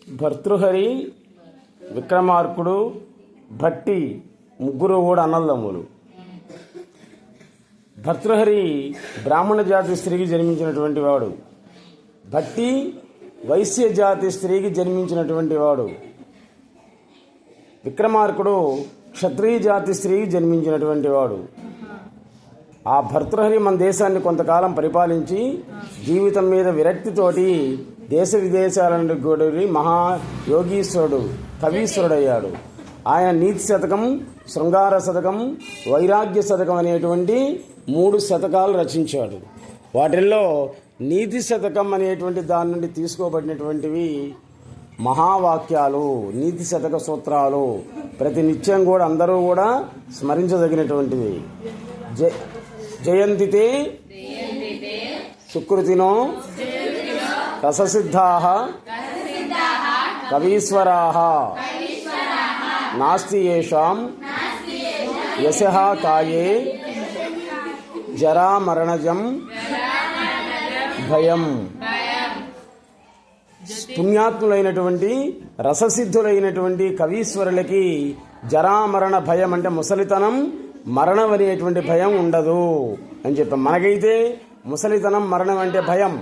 భర్తృహరి, విక్రమార్కుడు, భట్టి ముగ్గురు కూడా అన్నదమ్ములు. భర్తృహరి బ్రాహ్మణ జాతి స్త్రీకి జన్మించినటువంటి వాడు. భట్టి వైశ్య జాతి స్త్రీకి జన్మించినటువంటి వాడు. విక్రమార్కుడు క్షత్రియ జాతి స్త్రీకి జన్మించినటువంటి వాడు. ఆ భర్తృహరి మన దేశాన్ని కొంతకాలం పరిపాలించి జీవితం మీద విరక్తితోటి దేశ విదేశాలను గూడి మహాయోగీశ్వరుడు, కవీశ్వరుడయ్యాడు. ఆయన నీతి శతకం, శృంగార శతకం, వైరాగ్య శతకం అనేటువంటి 3 శతకాలు రచించాడు. వాటిల్లో నీతి శతకం అనేటువంటి దాని నుండి తీసుకోబడినటువంటివి మహావాక్యాలు, నీతి శతక సూత్రాలు. ప్రతి నిత్యం కూడా అందరూ కూడా స్మరించదగినటువంటివి. జయంతితే సుకృతినో రససిద్ధాః కవీశ్వరాః నాస్తి యేషాం యశః కాయే జరామరణజం భయం. పుణ్యాత్ములైనటువంటి రససిద్ధులైనటువంటి కవీశ్వరులకి జరామరణ భయం అంటే ముసలితనం, మరణం అనేటువంటి భయం ఉండదు అని చెప్పాం. మనకైతే ముసలితనం, మరణం అంటే భయం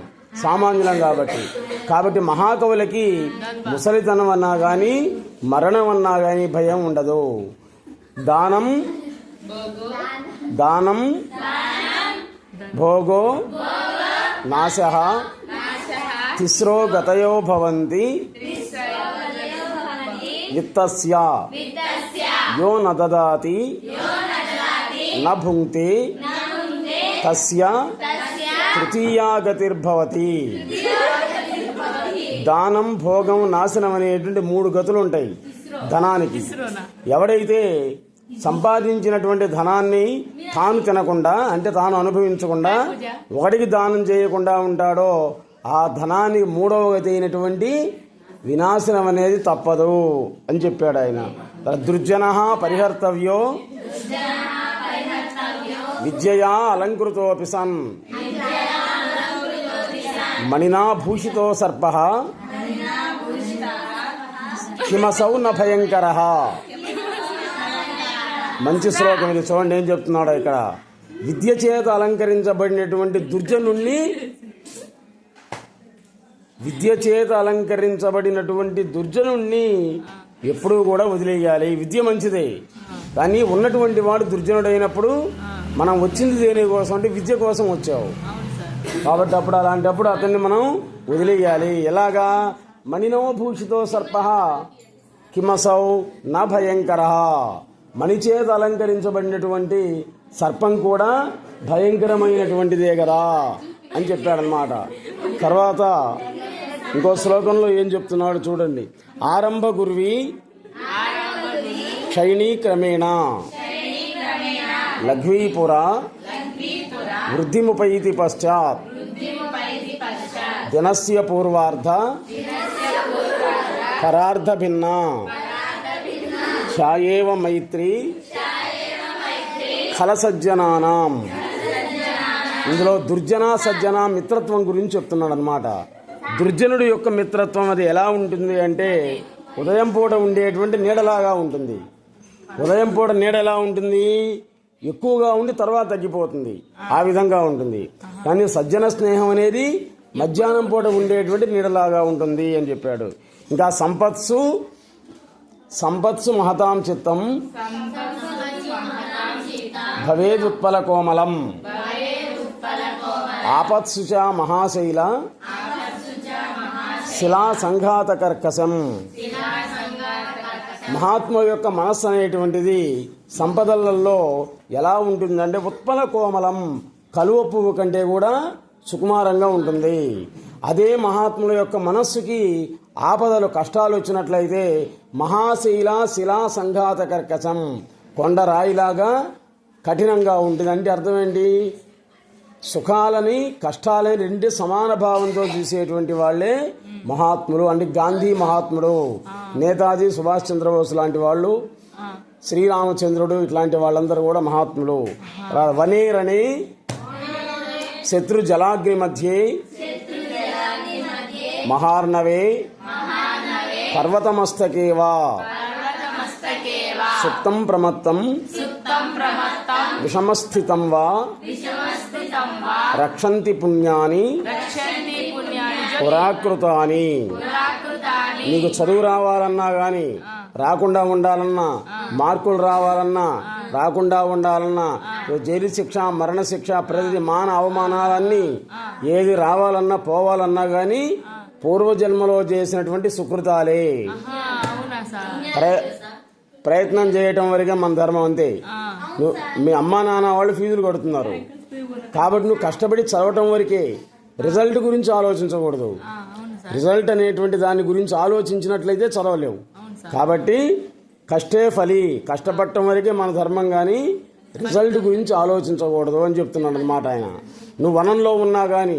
సామాన్యులం కాబట్టి మహాకవులకి ముసలితనం అన్నా కానీ, మరణం అన్నా కానీ భయం ఉండదు. దానం భోగో నాశః తిస్రో గతయో భవంతి విత్తస్య యో న దదాతి న భుంక్తే తస్య తృతీయా గతిర్భవతి. దానం, భోగం, నాశనం అనేటువంటి 3 గతులు ఉంటాయి ధనానికి. ఎవడైతే సంపాదించినటువంటి ధనాన్ని తాను తినకుండా, అంటే తాను అనుభవించకుండా, ఒకడికి దానం చేయకుండా ఉంటాడో ఆ ధనానికి 3వ గతి అయినటువంటి వినాశనం అనేది తప్పదు అని చెప్పాడు ఆయన. దుర్జనః పరిహర్తవ్యో విద్యయా అలంకృతోపి సన్ మణినా భూషితో సర్పః కిమసౌ న భయంకరః. మంచి శ్లోకం ఇది. చూడండి ఏం చెప్తున్నాడో ఇక్కడ. విద్య చేత అలంకరించబడినటువంటి దుర్జనుణ్ణి ఎప్పుడూ కూడా వదిలేయాలి. విద్య మంచిదే, కానీ ఉన్నటువంటి వాడు దుర్జనుడైనప్పుడు మనం వచ్చింది దేనికోసం అంటే విద్య కోసం వచ్చావు కాబట్టి అలాంటప్పుడు అతన్ని మనం వదిలేయాలి. ఎలాగా? మణినో భూషితో సర్పః కిమసౌ నా భయంకరః. మణిచేత అలంకరించబడినటువంటి సర్పం కూడా భయంకరమైనటువంటిదే కదా అని చెప్పాడనమాట. తర్వాత ఇంకో శ్లోకంలో ఏం చెప్తున్నాడు చూడండి. ఆరంభ గుర్వి క్షైణీ క్రమేణ లఘ్వీపుర వృద్ధిముపైతి పశ్చాత్ దినస్య పూర్వార్ధ పరార్ధ భిన్న ఛాయేవ మైత్రి ఖలసజ్జనానాం. ఇందులో దుర్జన సజ్జన మిత్రత్వం గురించి చెప్తున్నాడు అనమాట. దుర్జనుడి యొక్క మిత్రత్వం అది ఎలా ఉంటుంది అంటే ఉదయం పూట ఉండేటువంటి నీడలాగా ఉంటుంది. ఉదయం పూట నీడ ఎలా ఉంటుంది? ఎక్కువగా ఉండి తర్వాత తగ్గిపోతుంది, ఆ విధంగా ఉంటుంది. కానీ సజ్జన స్నేహం అనేది మధ్యాహ్నం పూట ఉండేటువంటి నీడలాగా ఉంటుంది అని చెప్పాడు. ఇంకా సంపత్సు మహతాం చిత్తం భవేదుత్పల కోమలం ఆపత్సు చ మహాశైల శిలా సంఘాత కర్కశం. మహాత్మ యొక్క మనస్సు అనేటువంటిది సంపదలలో ఎలా ఉంటుందంటే ఉత్పల కోమలం, కలువ పువ్వు కంటే కూడా సుకుమారంగా ఉంటుంది. అదే మహాత్ముల యొక్క మనస్సుకి ఆపదలు, కష్టాలు వచ్చినట్లయితే మహాశైల శిలా సంఘాత కర్కశం, కొండరాయిలాగా కఠినంగా ఉంటుంది. అంటే అర్థం ఏంటి? సుఖాలని కష్టాలని రెండు సమాన భావంతో చూసేటువంటి వాళ్ళే మహాత్ములు. అంటే గాంధీ మహాత్ముడు, నేతాజీ సుభాష్ చంద్రబోస్ లాంటి వాళ్ళు, శ్రీరామచంద్రుడు, ఇట్లాంటి వాళ్ళందరూ కూడా మహాత్ములు. వనేరని శత్రు జలాగ్ని మధ్యే మహార్ణవే పర్వతమస్తకేవా సుప్తం ప్రమత్తం విషమస్థితం వా రక్షంతి పుణ్యాని పురాకృతాని. నీకు చదువు రావాలన్నా కానీ, రాకుండా ఉండాలన్నా, మార్కులు రావాలన్నా, రాకుండా ఉండాలన్నా, జైలు శిక్ష, మరణ శిక్ష, ప్రతి మాన అవమానాలన్నీ ఏది రావాలన్నా పోవాలన్నా కానీ పూర్వజన్మలో చేసినటువంటి సుకృతాలే. ప్రయత్నం చేయటం వరకే మన ధర్మం అంతే. మీ అమ్మా నాన్న వాళ్ళు ఫీజులు కడుతున్నారు కాబట్టి నువ్వు కష్టపడి చదవటం వరకే, రిజల్ట్ గురించి ఆలోచించకూడదు. రిజల్ట్ అనేటువంటి దాని గురించి ఆలోచించినట్లయితే చదవలేవు. కాబట్టి కష్టే ఫలి, కష్టపడటం వరకే మన ధర్మం, కానీ రిజల్ట్ గురించి ఆలోచించకూడదు అని చెప్తున్నాడు అన్నమాట ఆయన. నువ్వు వనంలో ఉన్నా కానీ,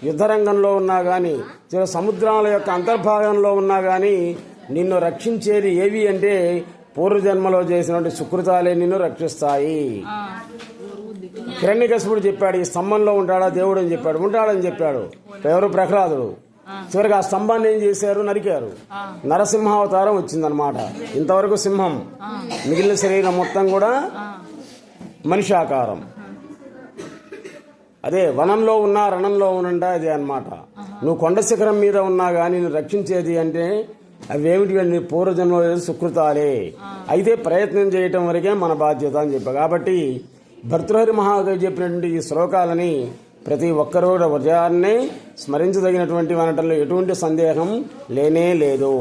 యుద్ధరంగంలో ఉన్నా కానీ, సముద్రాల యొక్క అంతర్భాగంలో ఉన్నా కానీ నిన్ను రక్షించేది ఏవి అంటే పూర్వజన్మలో చేసినటువంటి సుకృతాలే నిన్ను రక్షిస్తాయి. హిరణ్యకశిపుడు చెప్పాడు, ఈ స్తంభంలో ఉంటాడా దేవుడు అని చెప్పాడు. ఉంటాడని చెప్పాడు ఎవరు? ప్రహ్లాదుడు. చివరికి ఆ స్తంభాన్ని ఏం చేశారు? నరికారు. నరసింహావతారం వచ్చిందనమాట. ఇంతవరకు సింహం, మిగిలిన శరీరం మొత్తం కూడా మనిషి ఆకారం. అదే వనంలో ఉన్నా రణంలో ఉన్నా అదే అన్నమాట. నువ్వు కొండ శిఖరం మీద ఉన్నా కానీ నువ్వు రక్షించేది అంటే అవేమిటి? పూర్వజన్మలో సుకృతాలే. అయితే ప్రయత్నం చేయటం వరకే మన బాధ్యత అని చెప్పా. కాబట్టి భర్తృహరి మహాకవి చెప్పినటువంటి ఈ శ్లోకాలని ప్రతి ఒక్కరూ ఉదయాన్నే స్మరించదగినటువంటి అనటంలో ఎటువంటి సందేహం లేనే లేదు.